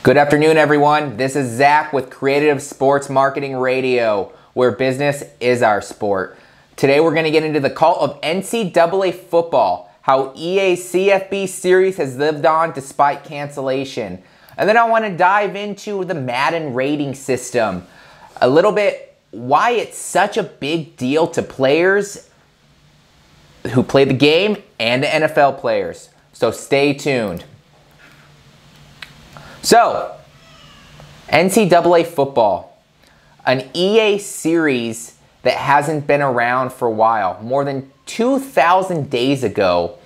Good afternoon, everyone. This is Zach with Creative Sports Marketing Radio, where business is our sport. Today, we're going to get into the cult of NCAA football, how EA's CFB series has lived on despite cancellation. And then I want to dive into the Madden rating system. A little bit why it's such a big deal to players who play the game and to NFL players. So stay tuned. So, NCAA football, an EA series that hasn't been around for a while. More than 2,000 days ago,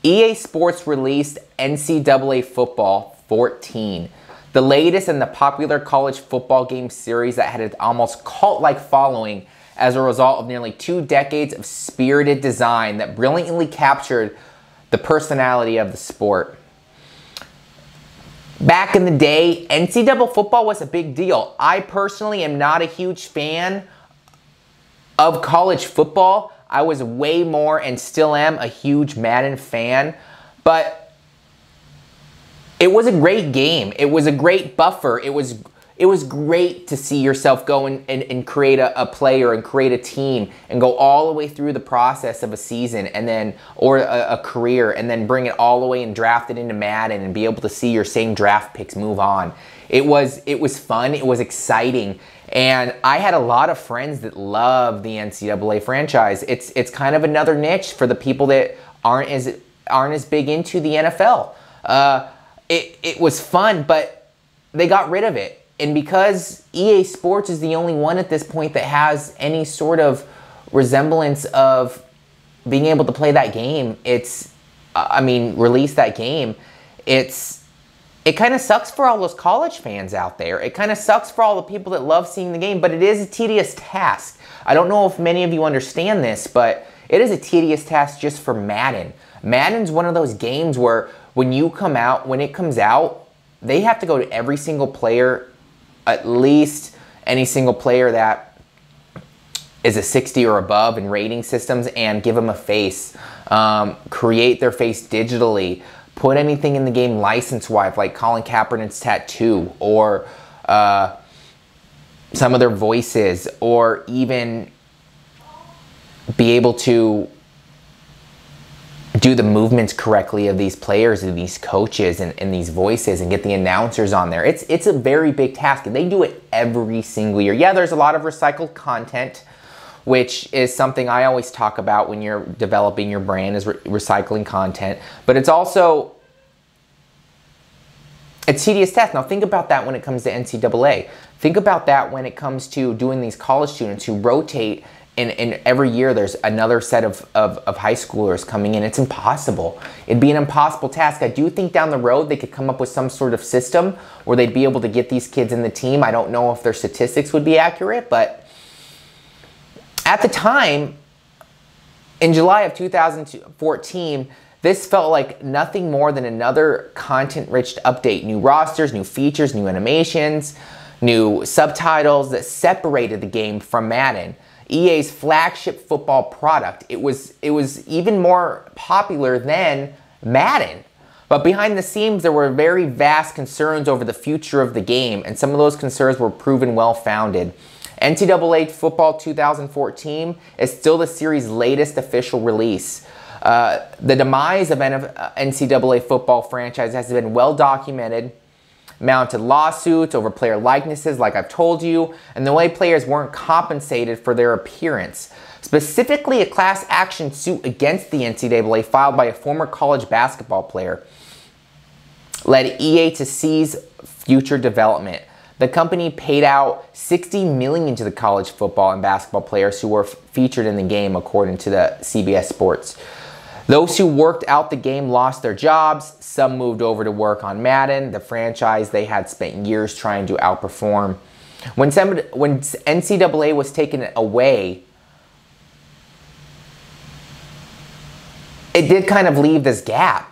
EA Sports released NCAA Football 14, the latest in the popular college football game series that had an almost cult-like following as a result of nearly 2 decades of spirited design that brilliantly captured the personality of the sport. Back in the day, NCAA football was a big deal. I personally am not a huge fan of college football. I was way more and still am a huge Madden fan, but it was a great game. It was a great buffer. It was great to see yourself go and create a player and create a team and go all the way through the process of a season and then or a career and then bring it all the way and draft it into Madden and be able to see your same draft picks move on. It was fun. It was exciting. And I had a lot of friends that love the NCAA franchise. It's kind of another niche for the people that aren't as big into the NFL. It was fun, but they got rid of it. And because EA Sports is the only one at this point that has any sort of resemblance of being able to play that game, release that game, it kind of sucks for all those college fans out there. It kind of sucks for all the people that love seeing the game, but it is a tedious task. I don't know if many of you understand this, but it is a tedious task just for Madden. Madden's one of those games where when it comes out, they have to go to every single player, at least any single player that is a 60 or above in rating systems, and give them a face, create their face digitally, put anything in the game license-wise, like Colin Kaepernick's tattoo, or some of their voices, or even be able to do the movements correctly of these players and these coaches and these voices and get the announcers on there. It's a very big task, and they do it every single year. Yeah, there's a lot of recycled content, which is something I always talk about when you're developing your brand, is recycling content. But it's also a tedious task. Now think about that when it comes to NCAA. Think about that when it comes to doing these college students who rotate, and every year there's another set of high schoolers coming in. It's impossible. It'd be an impossible task. I do think down the road they could come up with some sort of system where they'd be able to get these kids in the team. I don't know if their statistics would be accurate, but at the time, in July of 2014, this felt like nothing more than another content-rich update. New rosters, new features, new animations, new subtitles that separated the game from Madden, EA's flagship football product. It was even more popular than Madden. But behind the scenes, there were very vast concerns over the future of the game, and some of those concerns were proven well-founded. NCAA Football 2014 is still the series' latest official release. The demise of NCAA football franchise has been well documented. Mounted lawsuits over player likenesses, like I've told you, and the way players weren't compensated for their appearance. Specifically, a class action suit against the NCAA filed by a former college basketball player led EA to seize future development. The company paid out $60 million to the college football and basketball players who were featured in the game, according to the CBS Sports. Those who worked out the game lost their jobs. Some moved over to work on Madden, the franchise they had spent years trying to outperform. When NCAA was taken away, it did kind of leave this gap.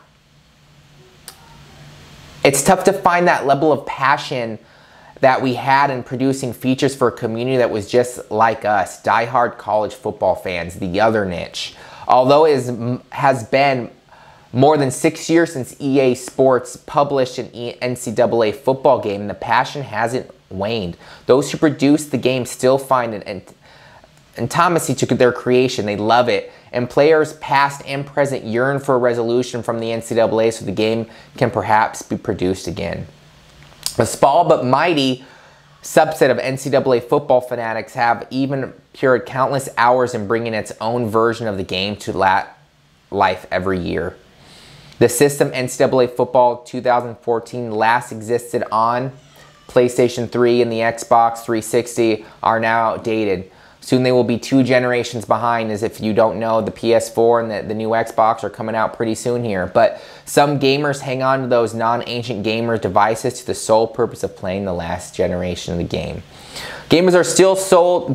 It's tough to find that level of passion that we had in producing features for a community that was just like us, diehard college football fans, the other niche. Although it has been More than 6 years since EA Sports published an NCAA football game, and the passion hasn't waned. Those who produce the game still find it intimacy to their creation. They love it. And players past and present yearn for a resolution from the NCAA so the game can perhaps be produced again. A small but mighty subset of NCAA football fanatics have even poured countless hours in bringing its own version of the game to life every year. The system NCAA Football 2014 last existed on PlayStation 3 and the Xbox 360 are now outdated. Soon they will be 2 generations behind, as if you don't know, the PS4 and the new Xbox are coming out pretty soon here. But some gamers hang on to those non-ancient gamer devices to the sole purpose of playing the last generation of the game. Games are still sold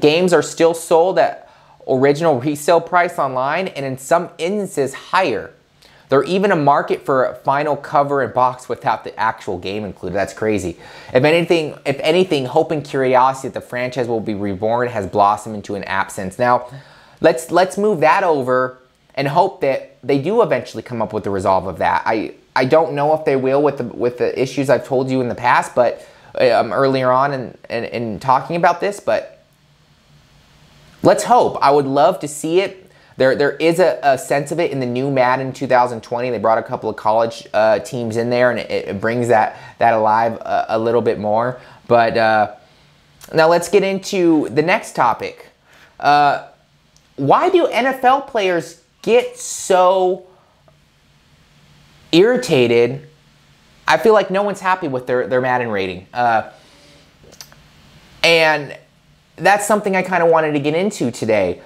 at original resale price online, and in some instances higher. There's even a market for a final cover and box without the actual game included. That's crazy. If anything, hope and curiosity that the franchise will be reborn has blossomed into an absence. Now, let's move that over and hope that they do eventually come up with the resolve of that. I don't know if they will with the issues I've told you in the past, but earlier on in talking about this. But let's hope. I would love to see it. There is a sense of it in the new Madden 2020. They brought a couple of college teams in there, and it brings that alive a little bit more. But now let's get into the next topic. Why do NFL players get so irritated? I feel like no one's happy with their Madden rating. And that's something I kind of wanted to get into today.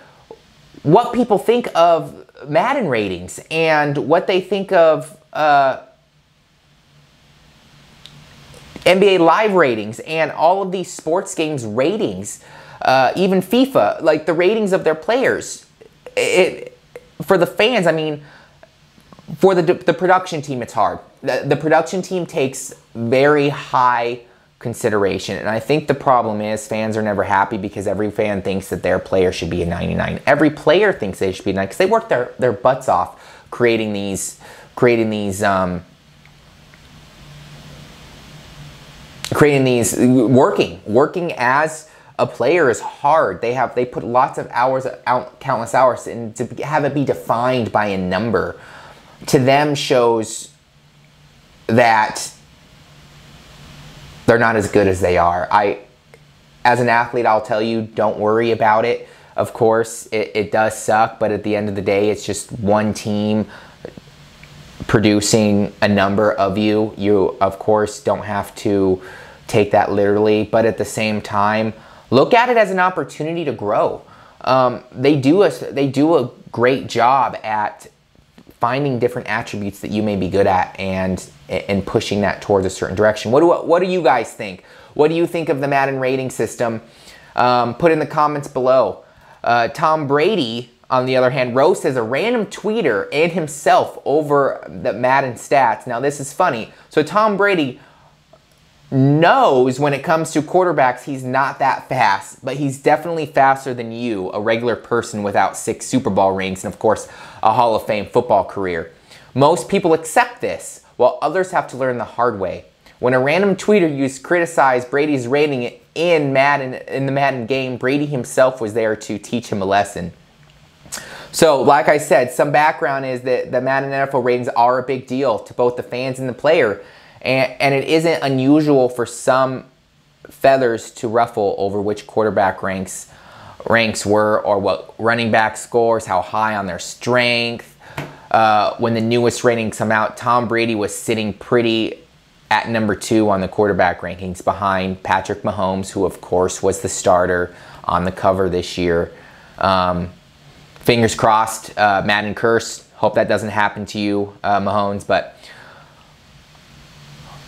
What people think of Madden ratings and what they think of NBA Live ratings and all of these sports games ratings, even FIFA, like the ratings of their players. For the fans, I mean, for the production team, it's hard. The production team takes very high consideration, and I think the problem is fans are never happy because every fan thinks that their player should be a 99. Every player thinks they should be a 99 because they work their butts off creating these working as a player is hard. They put lots of hours out, countless hours, and to have it be defined by a number to them shows that they're not as good as they are. As an athlete, I'll tell you, don't worry about it. Of course, it does suck, but at the end of the day, it's just one team producing a number of you. You, of course, don't have to take that literally, but at the same time, look at it as an opportunity to grow. They do a great job at finding different attributes that you may be good at and pushing that towards a certain direction. What do you guys think? What do you think of the Madden rating system? Put in the comments below. Tom Brady, on the other hand, roasts as a random tweeter and himself over the Madden stats. Now this is funny. So Tom Brady knows when it comes to quarterbacks he's not that fast, but he's definitely faster than you, a regular person without 6 Super Bowl rings and of course a Hall of Fame football career. Most people accept this, while others have to learn the hard way. When a random tweeter criticized Brady's rating in the Madden game, Brady himself was there to teach him a lesson. So, like I said, some background is that the Madden NFL ratings are a big deal to both the fans and the player. And it isn't unusual for some feathers to ruffle over which quarterback ranks were, or what running back scores, how high on their strength. When the newest ratings come out, Tom Brady was sitting pretty at number 2 on the quarterback rankings behind Patrick Mahomes, who of course was the starter on the cover this year. Fingers crossed, Madden curse. Hope that doesn't happen to you, Mahomes, but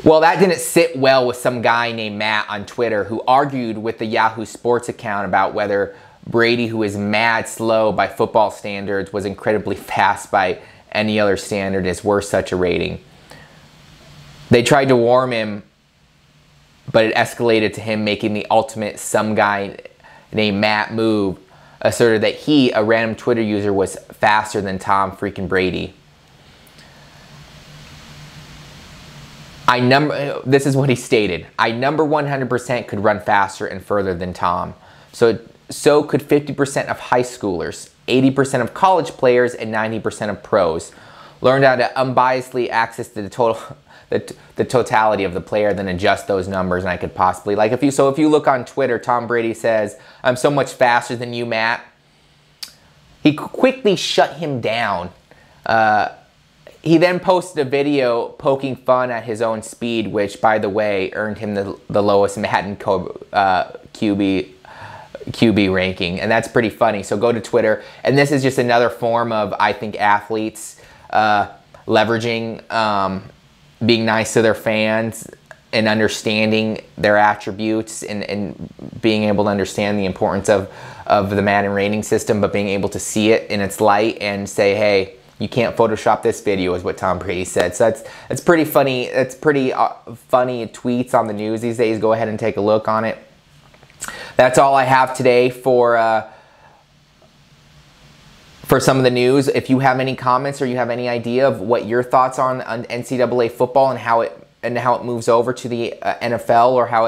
well, that didn't sit well with some guy named Matt on Twitter who argued with the Yahoo Sports account about whether Brady, who is mad slow by football standards, was incredibly fast by any other standard, is worth such a rating. They tried to warn him, but it escalated to him making the ultimate some guy named Matt move, asserted that he, a random Twitter user, was faster than Tom freaking Brady. This is what he stated. I number 100% could run faster and further than Tom. So could 50% of high schoolers, 80% of college players, and 90% of pros. Learned how to unbiasedly access the totality of the player, then adjust those numbers, and I could possibly, like, if you look on Twitter, Tom Brady says, "I'm so much faster than you, Matt." He quickly shut him down. He then posted a video poking fun at his own speed, which, by the way, earned him the lowest Madden QB ranking, and that's pretty funny. So go to Twitter, and this is just another form of, I think, athletes leveraging, being nice to their fans and understanding their attributes, and being able to understand the importance of the Madden rating system, but being able to see it in its light and say, hey, you can't Photoshop this video, is what Tom Brady said. So that's pretty funny. It's pretty funny tweets on the news these days. Go ahead and take a look on it. That's all I have today for some of the news. If you have any comments or you have any idea of what your thoughts are on NCAA football and how it moves over to the NFL, or how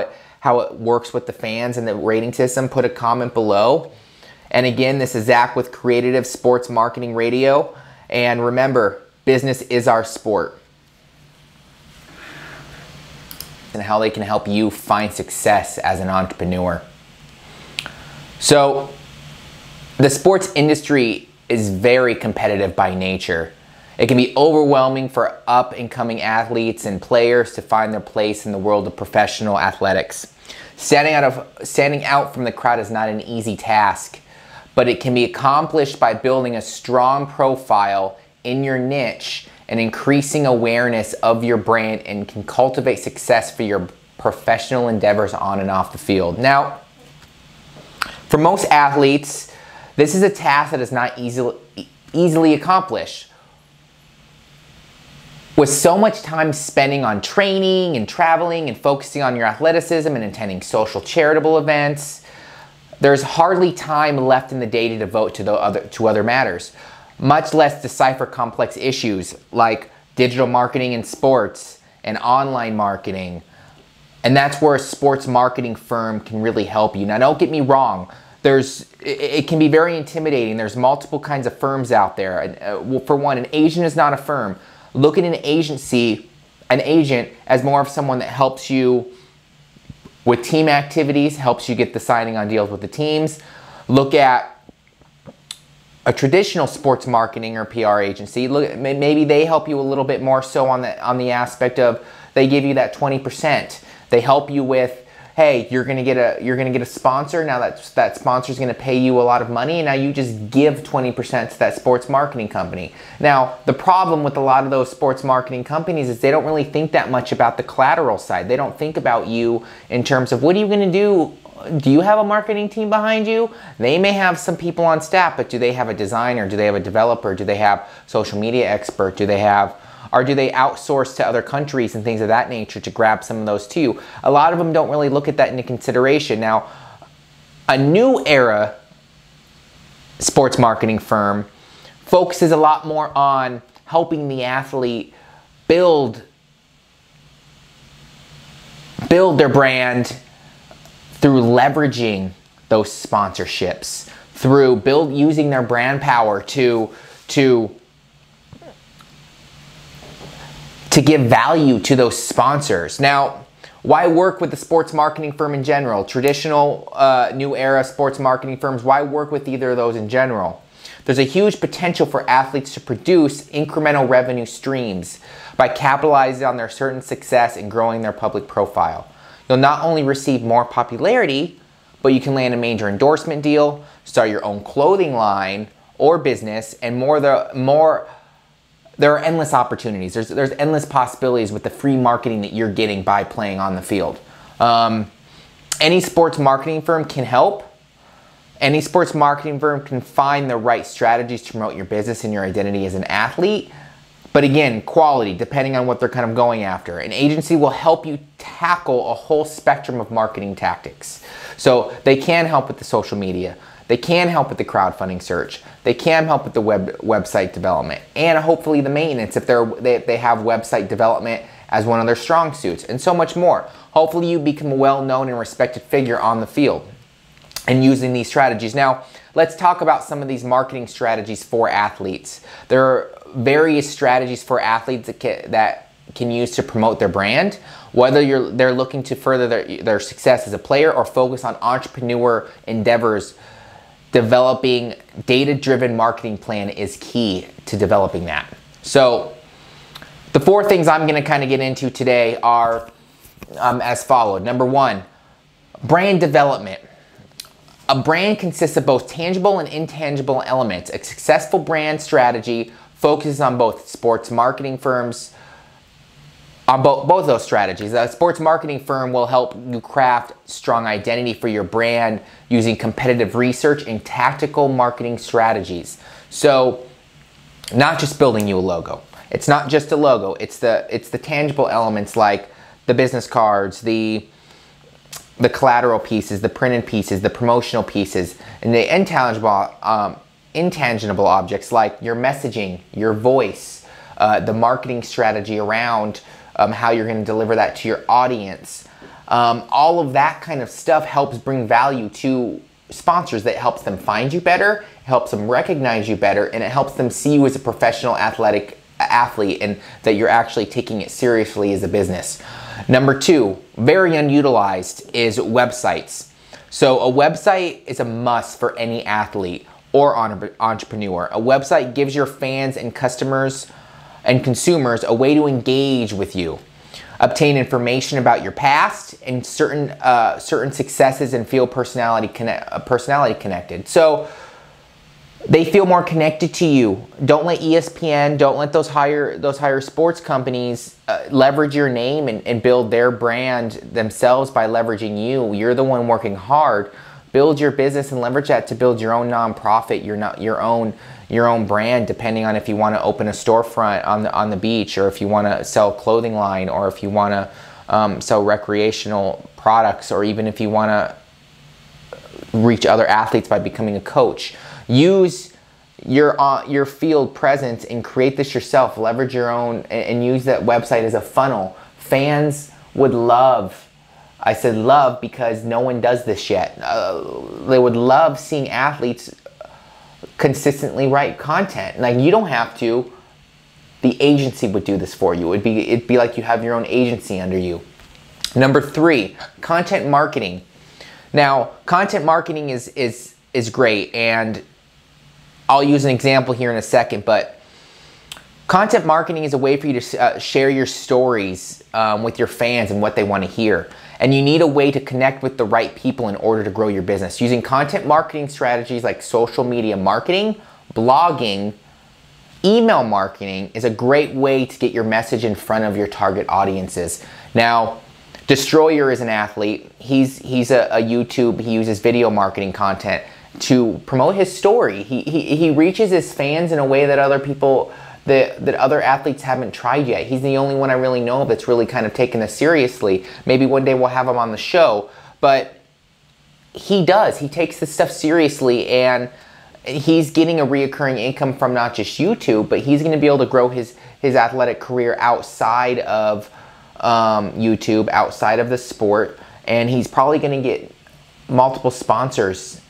it works with the fans and the rating system, put a comment below. And again, this is Zach with Creative Sports Marketing Radio. And remember, business is our sport. And how they can help you find success as an entrepreneur. So, the sports industry is very competitive by nature. It can be overwhelming for up-and-coming athletes and players to find their place in the world of professional athletics. Standing out from the crowd is not an easy task, but it can be accomplished by building a strong profile in your niche and increasing awareness of your brand, and can cultivate success for your professional endeavors on and off the field. Now, for most athletes, this is a task that is not easily accomplished. With so much time spending on training and traveling and focusing on your athleticism and attending social charitable events, there's hardly time left in the day to devote to other matters, much less decipher complex issues like digital marketing in sports and online marketing. And that's where a sports marketing firm can really help you. Now, don't get me wrong. It can be very intimidating. There's multiple kinds of firms out there. For one, an agent is not a firm. Look at an agent as more of someone that helps you with team activities, helps you get the signing on deals with the teams. Look at a traditional sports marketing or PR agency. Maybe they help you a little bit more so on the aspect of, they give you that 20%. They help you with, hey, you're gonna get a sponsor. Now that sponsor's gonna pay you a lot of money, and now you just give 20% to that sports marketing company. Now, the problem with a lot of those sports marketing companies is they don't really think that much about the collateral side. They don't think about you in terms of, what are you gonna do? Do you have a marketing team behind you? They may have some people on staff, but do they have a designer? Do they have a developer? Do they have social media expert? Do they outsource to other countries and things of that nature to grab some of those too? A lot of them don't really look at that into consideration. Now, a new era sports marketing firm focuses a lot more on helping the athlete build their brand through leveraging those sponsorships, through using their brand power to give value to those sponsors. Now, why work with the sports marketing firm in general? Traditional, new era sports marketing firms, why work with either of those in general? There's a huge potential for athletes to produce incremental revenue streams by capitalizing on their certain success and growing their public profile. You'll not only receive more popularity, but you can land a major endorsement deal, start your own clothing line or business, and there are endless opportunities. There's endless possibilities with the free marketing that you're getting by playing on the field. Any sports marketing firm can help. Any sports marketing firm can find the right strategies to promote your business and your identity as an athlete. But again, quality, depending on what they're kind of going after. An agency will help you tackle a whole spectrum of marketing tactics. So they can help with the social media. They can help with the crowdfunding search. They can help with the website development, and hopefully the maintenance if they have website development as one of their strong suits, and so much more. Hopefully you become a well-known and respected figure on the field and using these strategies. Now, let's talk about some of these marketing strategies for athletes. There are various strategies for athletes that can use to promote their brand, whether they're looking to further their success as a player or focus on entrepreneur endeavors. Developing data-driven marketing plan is key to developing that. So the 4 things I'm going to kind of get into today are as followed. Number 1, brand development. A brand consists of both tangible and intangible elements. A successful brand strategy focuses on both sports marketing firms, on both of those strategies. A sports marketing firm will help you craft strong identity for your brand using competitive research and tactical marketing strategies. So, not just building you a logo. It's not just a logo. It's the tangible elements like the business cards, the collateral pieces, the printed pieces, the promotional pieces, and the intangible objects like your messaging, your voice, the marketing strategy around how you're going to deliver that to your audience. All of that kind of stuff helps bring value to sponsors. That helps them find you better, helps them recognize you better, and it helps them see you as a professional athlete and that you're actually taking it seriously as a business. Number 2, very unutilized, is websites. So a website is a must for any athlete or entrepreneur. A website gives your fans and customers and consumers a way to engage with you, obtain information about your past and certain successes, and feel personality connected. So they feel more connected to you. Don't let ESPN, don't let those higher sports companies leverage your name and build their brand themselves by leveraging you. You're the one working hard. Build your business and leverage that to build your own nonprofit, your own brand, depending on if you want to open a storefront on the beach, or if you want to sell a clothing line, or if you want to sell recreational products, or even if you want to reach other athletes by becoming a coach. Use your field presence and create this yourself. Leverage your own and use that website as a funnel. Fans would love, I said love because no one does this yet. They would love seeing athletes consistently write content. Like, you don't have to. The agency would do this for you. It'd be like you have your own agency under you. Number 3, content marketing. Now, content marketing is great, and I'll use an example here in a second, but content marketing is a way for you to share your stories with your fans and what they want to hear. And you need a way to connect with the right people in order to grow your business. Using content marketing strategies like social media marketing, blogging, email marketing is a great way to get your message in front of your target audiences. Now, Destroyer is an athlete. He's a YouTube, he uses video marketing content to promote his story. He reaches his fans in a way that other people, that other athletes haven't tried yet. He's the only one I really know of that's really kind of taken this seriously. Maybe one day we'll have him on the show, but he takes this stuff seriously, and he's getting a reoccurring income from not just YouTube, but he's going to be able to grow his athletic career outside of YouTube, outside of the sport, and he's probably going to get multiple sponsors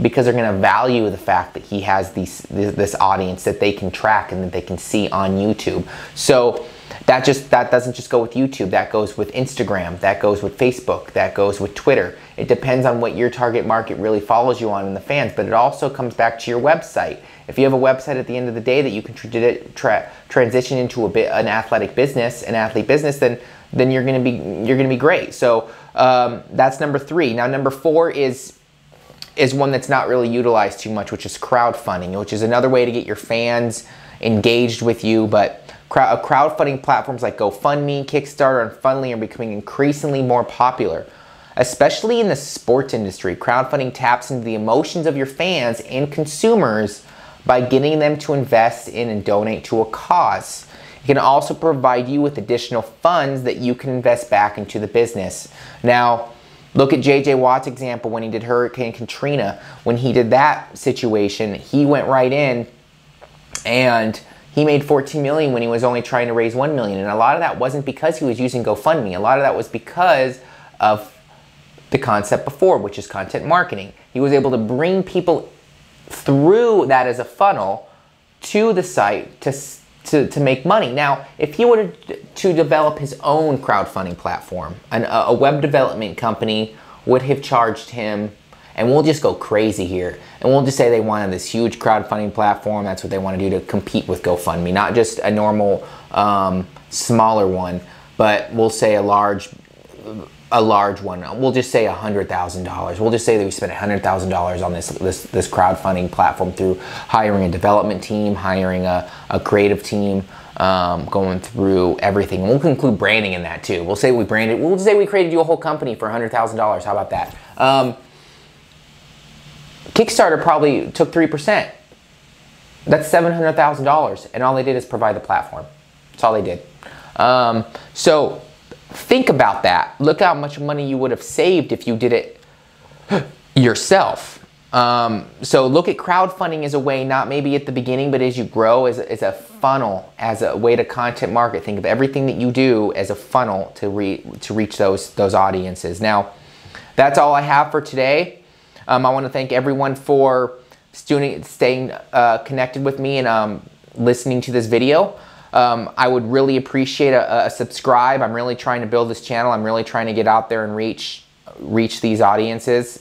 because they're going to value the fact that he has this audience that they can track and that they can see on YouTube. So that doesn't just go with YouTube. That goes with Instagram. That goes with Facebook. That goes with Twitter. It depends on what your target market really follows you on in the fans, but it also comes back to your website. If you have a website at the end of the day that you can transition into an athlete business, then you're going to be great. So that's number 3. Now, number 4 is one that's not really utilized too much, which is crowdfunding, which is another way to get your fans engaged with you. But crowdfunding platforms like GoFundMe, Kickstarter, and Fundly are becoming increasingly more popular, especially in the sports industry. Crowdfunding taps into the emotions of your fans and consumers by getting them to invest in and donate to a cause. It can also provide you with additional funds that you can invest back into the business. Now, look at J.J. Watt's example when he did Hurricane Katrina. When he did that situation, he went right in and he made 14 million when he was only trying to raise 1 million. And a lot of that wasn't because he was using GoFundMe. A lot of that was because of the concept before, which is content marketing. He was able to bring people through that as a funnel to the site to make money. Now, if he were to develop his own crowdfunding platform, a web development company would have charged him, and we'll just go crazy here, and we'll just say they wanted this huge crowdfunding platform. That's what they want to do to compete with GoFundMe, not just a normal smaller one, but we'll say a large one. We'll just say $100,000. We'll just say that we spent $100,000 on this crowdfunding platform through hiring a development team, hiring a creative team, going through everything. And we'll include branding in that too. We'll say we branded. We'll say we created you a whole company for $100,000. How about that? Kickstarter probably took 3%. That's $700,000, and all they did is provide the platform. That's all they did. So think about that. Look how much money you would have saved if you did it yourself. So look at crowdfunding as a way, not maybe at the beginning, but as you grow, as a funnel, as a way to content market. Think of everything that you do as a funnel to reach those audiences. Now, that's all I have for today. I want to thank everyone for staying connected with me and listening to this video. I would really appreciate a subscribe. I'm really trying to build this channel. I'm really trying to get out there and reach these audiences.